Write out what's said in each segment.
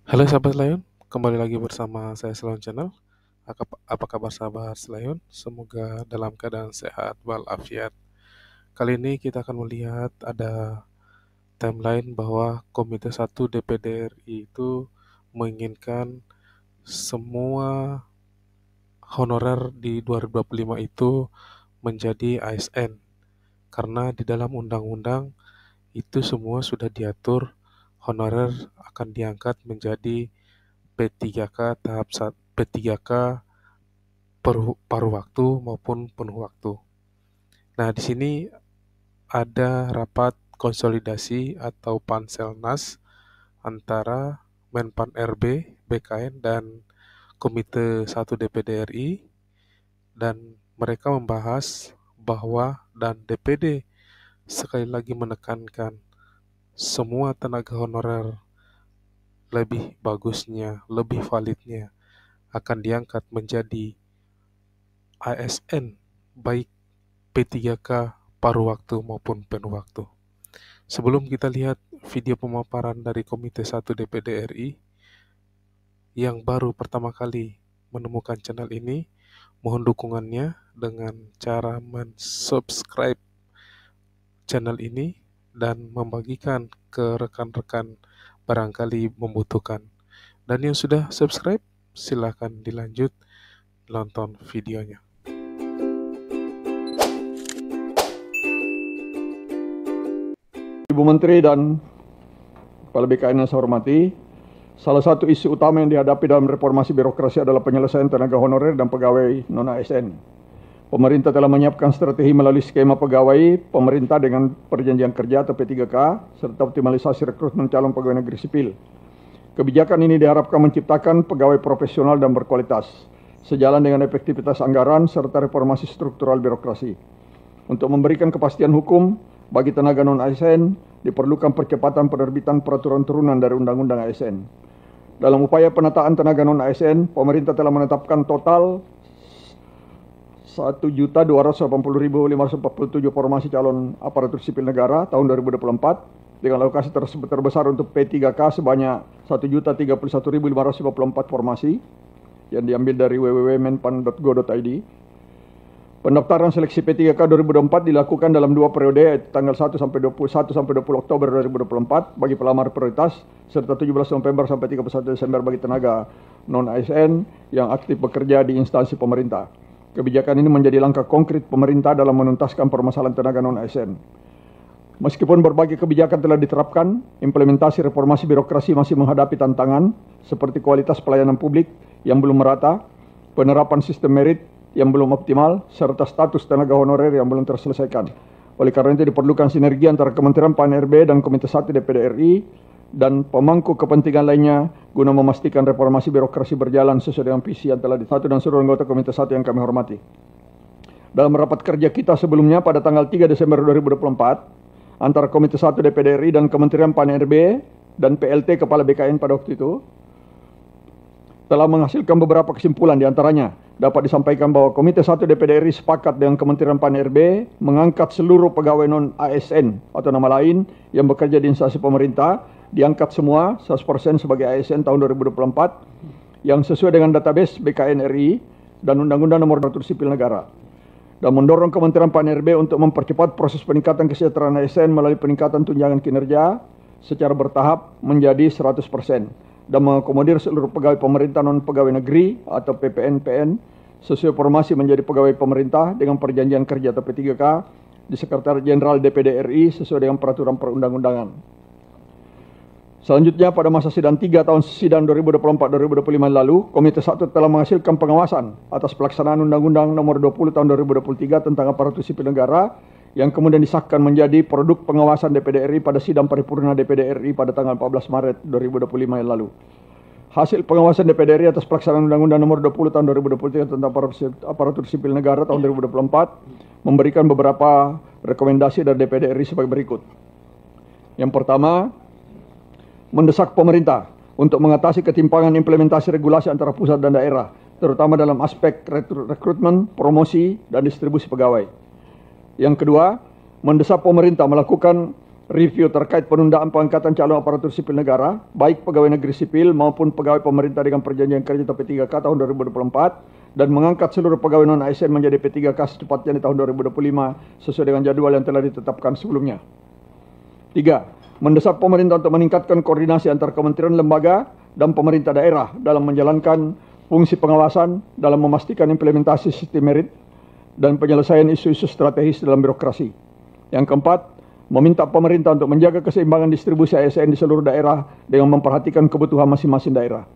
Halo sahabat Selayon, kembali lagi bersama saya Selayon Channel. Apa kabar sahabat Selayon? Semoga dalam keadaan sehat walafiat. Kali ini kita akan melihat ada timeline bahwa Komite 1 DPD RI itu menginginkan semua honorer di 2025 itu menjadi ASN. Karena di dalam undang-undang itu semua sudah diatur honorer akan diangkat menjadi P3K tahap P3K paruh waktu maupun penuh waktu. Nah, di sini ada rapat konsolidasi atau Panselnas antara Menpan RB, BKN, dan Komite 1 DPD RI, dan mereka membahas bahwa dan DPD sekali lagi menekankan semua tenaga honorer lebih bagusnya, lebih validnya akan diangkat menjadi ASN, baik P3K paruh waktu maupun penuh waktu. Sebelum kita lihat video pemaparan dari Komite 1 DPD RI yang baru pertama kali menemukan channel ini, mohon dukungannya dengan cara mensubscribe channel ini dan membagikan ke rekan-rekan barangkali membutuhkan. Dan yang sudah subscribe, silakan dilanjut nonton videonya. Ibu Menteri dan Kepala BKN yang saya hormati, salah satu isu utama yang dihadapi dalam reformasi birokrasi adalah penyelesaian tenaga honorer dan pegawai non-ASN. Pemerintah telah menyiapkan strategi melalui skema pegawai pemerintah dengan perjanjian kerja atau P3K, serta optimalisasi rekrutmen calon pegawai negeri sipil. Kebijakan ini diharapkan menciptakan pegawai profesional dan berkualitas, sejalan dengan efektivitas anggaran serta reformasi struktural birokrasi. Untuk memberikan kepastian hukum bagi tenaga non-ASN, diperlukan percepatan penerbitan peraturan turunan dari Undang-Undang ASN. Dalam upaya penataan tenaga non-ASN, pemerintah telah menetapkan total 1.280.547 formasi calon aparatur sipil negara tahun 2024, dengan alokasi terbesar untuk P3K sebanyak 1.031.554 formasi yang diambil dari www.menpan.go.id. Pendaftaran seleksi P3K 2024 dilakukan dalam 2 periode, yaitu tanggal 1 sampai 20 Oktober 2024 bagi pelamar prioritas, serta 17 November sampai 31 Desember bagi tenaga non-ASN yang aktif bekerja di instansi pemerintah. Kebijakan ini menjadi langkah konkret pemerintah dalam menuntaskan permasalahan tenaga non-ASN. Meskipun berbagai kebijakan telah diterapkan, implementasi reformasi birokrasi masih menghadapi tantangan seperti kualitas pelayanan publik yang belum merata, penerapan sistem merit yang belum optimal, serta status tenaga honorer yang belum terselesaikan. Oleh karena itu diperlukan sinergi antara Kementerian PAN-RB dan Komite 1 DPD RI dan pemangku kepentingan lainnya guna memastikan reformasi birokrasi berjalan sesuai dengan visi yang telah disatu dan seluruh anggota Komite 1 yang kami hormati. Dalam rapat kerja kita sebelumnya pada tanggal 3 Desember 2024 antara Komite 1 DPD RI dan Kementerian PAN-RB dan PLT Kepala BKN pada waktu itu telah menghasilkan beberapa kesimpulan. Di antaranya dapat disampaikan bahwa Komite 1 DPD RI sepakat dengan Kementerian PAN-RB mengangkat seluruh pegawai non-ASN atau nama lain yang bekerja di instansi pemerintah, diangkat semua 100% sebagai ASN tahun 2024 yang sesuai dengan database BKN RI dan Undang-Undang Nomor 2 Sipil Negara, dan mendorong Kementerian PAN-RB untuk mempercepat proses peningkatan kesejahteraan ASN melalui peningkatan tunjangan kinerja secara bertahap menjadi 100%. Dan mengakomodir seluruh pegawai pemerintah non-pegawai negeri atau PPN-PN sesuai formasi menjadi pegawai pemerintah dengan perjanjian kerja atau P3K di Sekretariat Jenderal DPD RI sesuai dengan peraturan perundang-undangan. Selanjutnya, pada masa sidang 3 tahun sidang 2024-2025 lalu, Komite 1 telah menghasilkan pengawasan atas pelaksanaan Undang-Undang Nomor 20 tahun 2023 tentang aparatur sipil negara yang kemudian disahkan menjadi produk pengawasan DPD RI pada sidang paripurna DPD RI pada tanggal 14 Maret 2025 yang lalu. Hasil pengawasan DPD RI atas pelaksanaan Undang-Undang Nomor 20 tahun 2023 tentang aparatur sipil negara tahun 2024 memberikan beberapa rekomendasi dari DPD RI sebagai berikut. Yang pertama, mendesak pemerintah untuk mengatasi ketimpangan implementasi regulasi antara pusat dan daerah, terutama dalam aspek rekrutmen, promosi, dan distribusi pegawai. Yang kedua, mendesak pemerintah melakukan review terkait penundaan pengangkatan calon aparatur sipil negara, baik pegawai negeri sipil maupun pegawai pemerintah dengan perjanjian kerja atau P3K tahun 2024, dan mengangkat seluruh pegawai non-ASN menjadi P3K secepatnya di tahun 2025 sesuai dengan jadwal yang telah ditetapkan sebelumnya. 3. Mendesak pemerintah untuk meningkatkan koordinasi antar kementerian, lembaga, dan pemerintah daerah dalam menjalankan fungsi pengawasan dalam memastikan implementasi sistem merit dan penyelesaian isu-isu strategis dalam birokrasi. Yang keempat, meminta pemerintah untuk menjaga keseimbangan distribusi ASN di seluruh daerah dengan memperhatikan kebutuhan masing-masing daerah.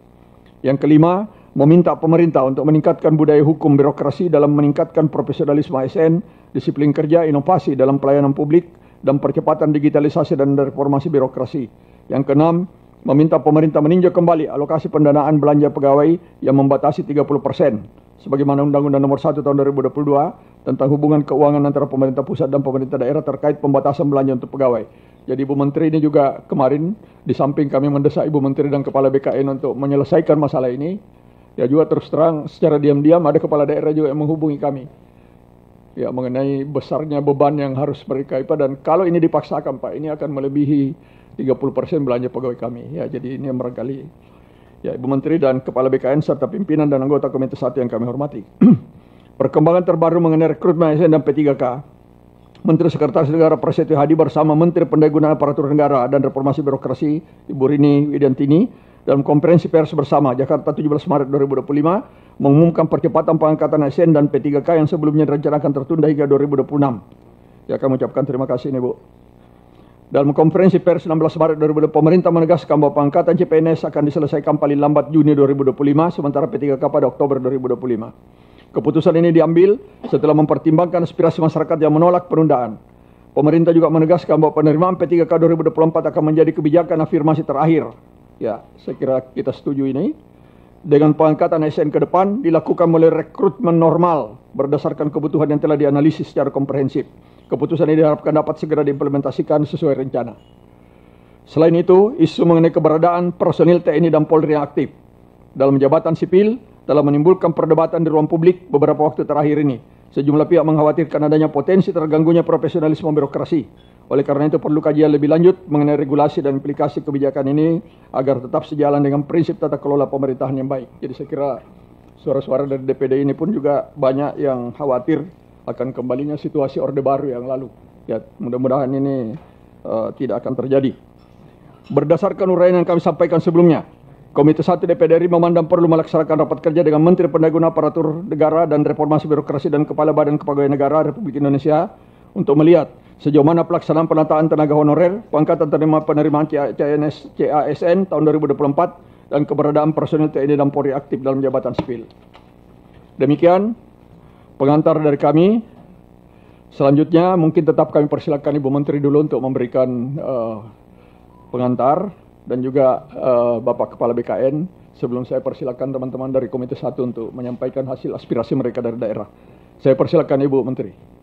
Yang kelima, meminta pemerintah untuk meningkatkan budaya hukum birokrasi dalam meningkatkan profesionalisme ASN, disiplin kerja, inovasi dalam pelayanan publik, dan percepatan digitalisasi dan reformasi birokrasi. Yang keenam, meminta pemerintah meninjau kembali alokasi pendanaan belanja pegawai yang membatasi 30%, sebagaimana Undang-Undang Nomor 1 Tahun 2022 tentang hubungan keuangan antara pemerintah pusat dan pemerintah daerah terkait pembatasan belanja untuk pegawai. Jadi Ibu Menteri ini juga kemarin, di samping kami mendesak Ibu Menteri dan Kepala BKN untuk menyelesaikan masalah ini, ya juga terus terang secara diam-diam ada kepala daerah juga yang menghubungi kami, ya mengenai besarnya beban yang harus mereka ipa, dan kalau ini dipaksakan Pak, ini akan melebihi 30% belanja pegawai kami. Ya, jadi ini barangkali ya Ibu Menteri dan Kepala BKN serta pimpinan dan anggota Komite 1 yang kami hormati. Perkembangan terbaru mengenai rekrutmen ASN dan P3K. Menteri Sekretaris Negara Prasetyo Hadi bersama Menteri Pendaya-gunaan Aparatur Negara dan Reformasi Birokrasi Ibu Rini Widiantini dalam konferensi pers bersama Jakarta 17 Maret 2025 mengumumkan percepatan pengangkatan ASN dan P3K yang sebelumnya direncanakan tertunda hingga 2026. Ya, kami ucapkan terima kasih ini Bu. Dalam konferensi pers 16 Maret 2020, pemerintah menegaskan bahwa pengangkatan CPNS akan diselesaikan paling lambat Juni 2025, sementara P3K pada Oktober 2025. Keputusan ini diambil setelah mempertimbangkan aspirasi masyarakat yang menolak penundaan. Pemerintah juga menegaskan bahwa penerimaan P3K 2024 akan menjadi kebijakan afirmasi terakhir. Ya, saya kira kita setuju ini. Dengan pengangkatan ASN ke depan dilakukan melalui rekrutmen normal berdasarkan kebutuhan yang telah dianalisis secara komprehensif. Keputusan ini diharapkan dapat segera diimplementasikan sesuai rencana. Selain itu, isu mengenai keberadaan personil TNI dan Polri yang aktif dalam jabatan sipil telah menimbulkan perdebatan di ruang publik beberapa waktu terakhir ini. Sejumlah pihak mengkhawatirkan adanya potensi terganggunya profesionalisme birokrasi. Oleh karena itu perlu kajian lebih lanjut mengenai regulasi dan implikasi kebijakan ini agar tetap sejalan dengan prinsip tata kelola pemerintahan yang baik. Jadi saya kira suara-suara dari DPD ini pun juga banyak yang khawatir akan kembalinya situasi Orde Baru yang lalu. Ya, mudah-mudahan ini tidak akan terjadi. Berdasarkan uraian yang kami sampaikan sebelumnya, Komite 1 DPD RI memandang perlu melaksanakan rapat kerja dengan Menteri Pendaya-gunaan Aparatur Negara dan Reformasi Birokrasi dan Kepala Badan Kepegawaian Negara Republik Indonesia untuk melihat sejauh mana pelaksanaan penataan tenaga honorer, pengangkatan penerimaan CASN tahun 2024, dan keberadaan personil TNI dan Polri aktif dalam jabatan sipil. Demikian pengantar dari kami. Selanjutnya mungkin tetap kami persilakan Ibu Menteri dulu untuk memberikan pengantar, dan juga Bapak Kepala BKN sebelum saya persilakan teman-teman dari Komite 1 untuk menyampaikan hasil aspirasi mereka dari daerah. Saya persilakan Ibu Menteri.